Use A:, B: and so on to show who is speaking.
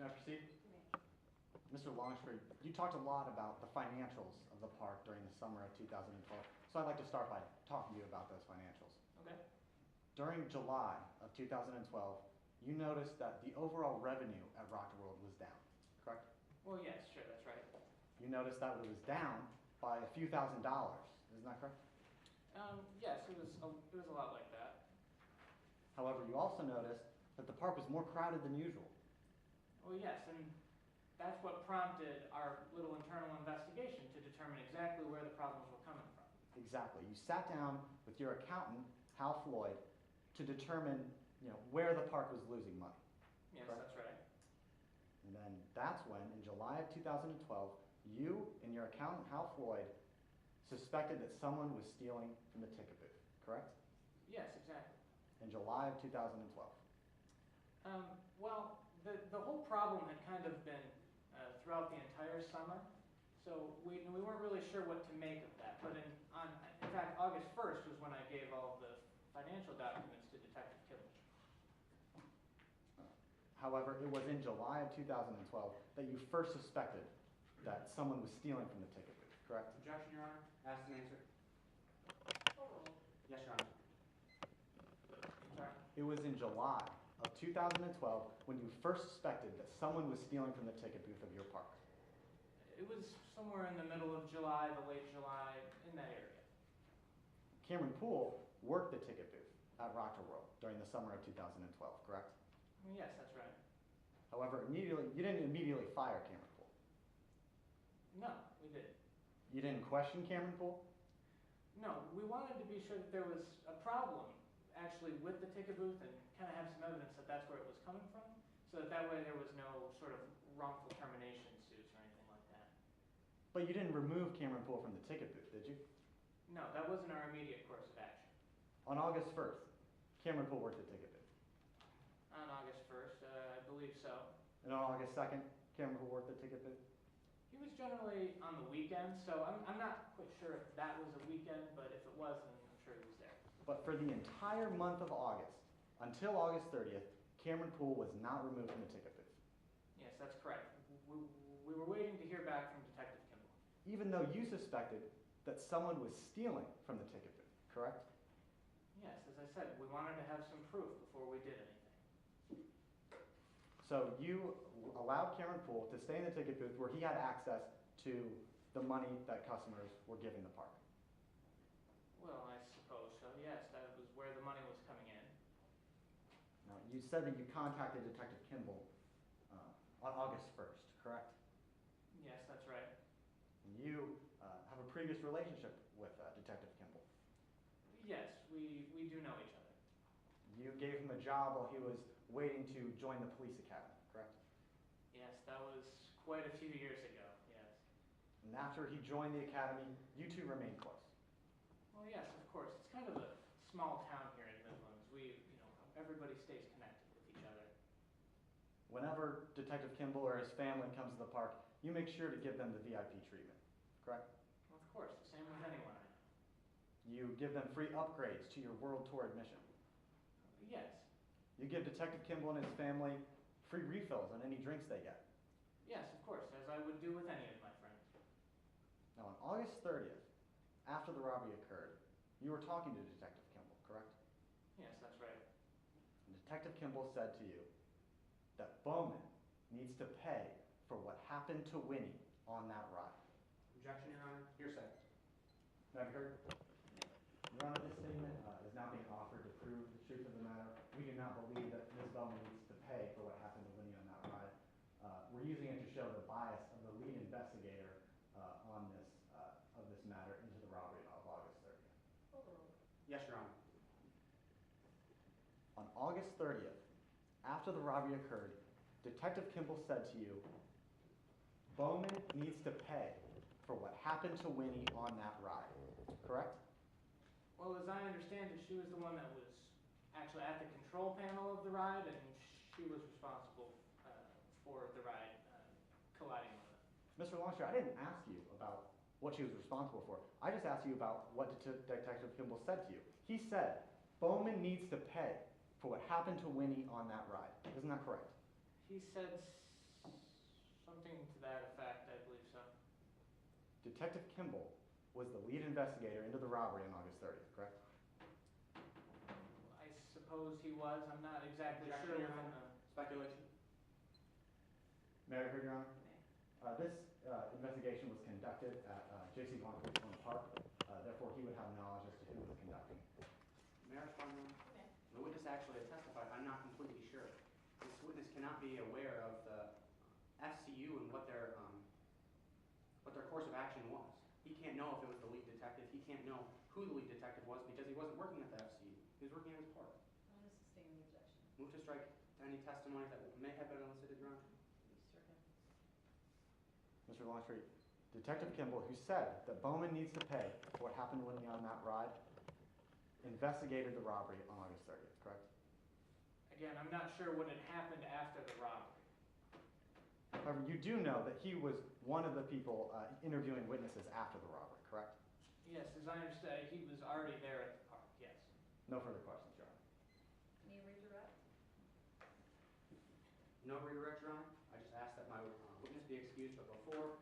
A: May I proceed? Mr. Longstreet, you talked a lot about the financials of the park during the summer of 2012, so I'd like to start by talking to you about those financials.
B: Okay.
A: During July of 2012, you noticed that the overall revenue at Rock the World was down, correct?
B: Well, yes, sure, that's right.
A: You noticed that it was down by a few $1,000s, isn't that correct?
B: Yes, it was a lot like that.
A: However, you also noticed that the park was more crowded than usual.
B: Well, yes, and that's what prompted our little internal investigation to determine exactly where the problems were coming from.
A: Exactly. You sat down with your accountant, Hal Floyd, to determine, where the park was losing money.
B: Yes,
A: correct?
B: that's right.
A: And then that's when, in July of 2012, you and your accountant, Hal Floyd, suspected that someone was stealing from the ticket booth, correct?
B: Yes, exactly.
A: In July of 2012.
B: Well, the whole problem had kind of been throughout the entire summer, so we weren't really sure what to make of that. But in fact, August 1st was when I gave all the financial documents to Detective Kimball.
A: However, it was in July of 2012 that you first suspected that someone was stealing from the ticket booth, correct?
C: Objection, Your Honor. Asked and answered. Yes, Your Honor.
B: Sorry.
A: It was in July of 2012 when you first suspected that someone was stealing from the ticket booth of your park.
B: It was somewhere in the middle of July, the late July, in that area.
A: Cameron Poole worked the ticket booth at Rock the World during the summer of 2012, correct?
B: Yes, that's right.
A: However, you didn't immediately fire Cameron Poole.
B: No, we did.
A: You didn't question Cameron Poole?
B: No, we wanted to be sure that there was a problem actually with the ticket booth and kind of have some evidence that that's where it was coming from, so that way there was no sort of wrongful termination suits or anything like that.
A: But you didn't remove Cameron Poole from the ticket booth, did you?
B: No, that wasn't our immediate course of action.
A: On August 1st, Cameron Poole worked the ticket booth.
B: On August 1st, I believe so.
A: And on August 2nd, Cameron Poole worked the ticket booth?
B: He was generally on the weekend, so I'm not quite sure if that was a weekend, but if it was, then I'm sure he was there.
A: But for the entire month of August, until August 30th, Cameron Poole was not removed from the ticket booth.
B: Yes, that's correct. We were waiting to hear back from Detective Kimball.
A: Even though you suspected that someone was stealing from the ticket booth, correct?
B: Yes, as I said, we wanted to have some proof before we did anything.
A: So you allowed Cameron Poole to stay in the ticket booth where he had access to the money that customers were giving the park.
B: Well, I suppose so, yes. That was where the money was coming in.
A: Now, you said that you contacted Detective Kimball on August 1st, correct?
B: Yes, that's right.
A: And you have a previous relationship with Detective Kimball.
B: Yes, we do know each other.
A: You gave him a job while he was waiting to join the police academy, correct?
B: Yes, that was quite a few years ago, yes.
A: And after he joined the academy, you two remained close.
B: Well, yes, of course. It's kind of a small town here in Midlands. Everybody stays connected with each other.
A: Whenever Detective Kimball or his family comes to the park, you make sure to give them the VIP treatment, correct?
B: Well, of course, the same with anyone I know.
A: You give them free upgrades to your World Tour admission.
B: Yes.
A: You give Detective Kimball and his family free refills on any drinks they get.
B: Yes, of course, as I would do with any of my friends.
A: Now, on August 30th, after the robbery occurred, you were talking to Detective Kimball, correct?
B: Yes, that's right.
A: And Detective Kimball said to you that Bowman needs to pay for what happened to Winnie on that ride.
C: Objection, Your Honor. Hearsay.
A: Have you heard? Your Honor, this statement is now being offered to prove the truth of the matter. We do not believe that Ms. Bowman needs to pay for what happened to Winnie on that ride. We're using it to show the bias of the lead investigator on this matter into the robbery of August 30th.
C: Yes, Your Honor.
A: On August 30th, after the robbery occurred, Detective Kimball said to you, Bowman needs to pay for what happened to Winnie on that ride, correct?
B: Well, as I understand it, she was the one that was actually at the control panel of the ride, and she was responsible for the ride colliding with it.
A: Mr. Longstreet, I didn't ask you about what she was responsible for. I just asked you about what Detective Kimball said to you. He said, Bowman needs to pay for what happened to Winnie on that ride. Isn't that correct?
B: He said Something to that effect, I believe so.
A: Detective Kimball was the lead investigator into the robbery on August 30th, correct?
B: I suppose he was, I'm not exactly
C: Objection,
B: sure
C: Your
B: within
C: Honor.
B: the.
C: Speculation.
A: May I hear, Your Honor? This investigation was conducted at J.C. Von Corleone Park. Therefore, he would have knowledge as to who was conducting it.
C: May I respond, Your Honor? The witness actually testified, I'm not completely sure. This witness cannot be aware of the FCU and what their course of action was. He can't know if it was the lead detective. He can't know who the lead detective was because he wasn't working at the FCU. He was working at his park.
D: I'm going to sustain the objection.
C: Move to strike any testimony that may have been elicited, Your Honor.
D: Be stricken.
A: Mr. Longstreet, Detective Kimball, who said that Bowman needs to pay for what happened when he on that ride, investigated the robbery on August 30th, correct?
B: Again, I'm not sure what had happened after the robbery.
A: However, you do know that he was one of the people interviewing witnesses after the robbery, correct?
B: Yes, as I understand, he was already there at the park, yes.
A: No further questions, Your Honor.
D: Any redirect?
C: No redirect, Your Honor. I just ask that my witness be excused, but before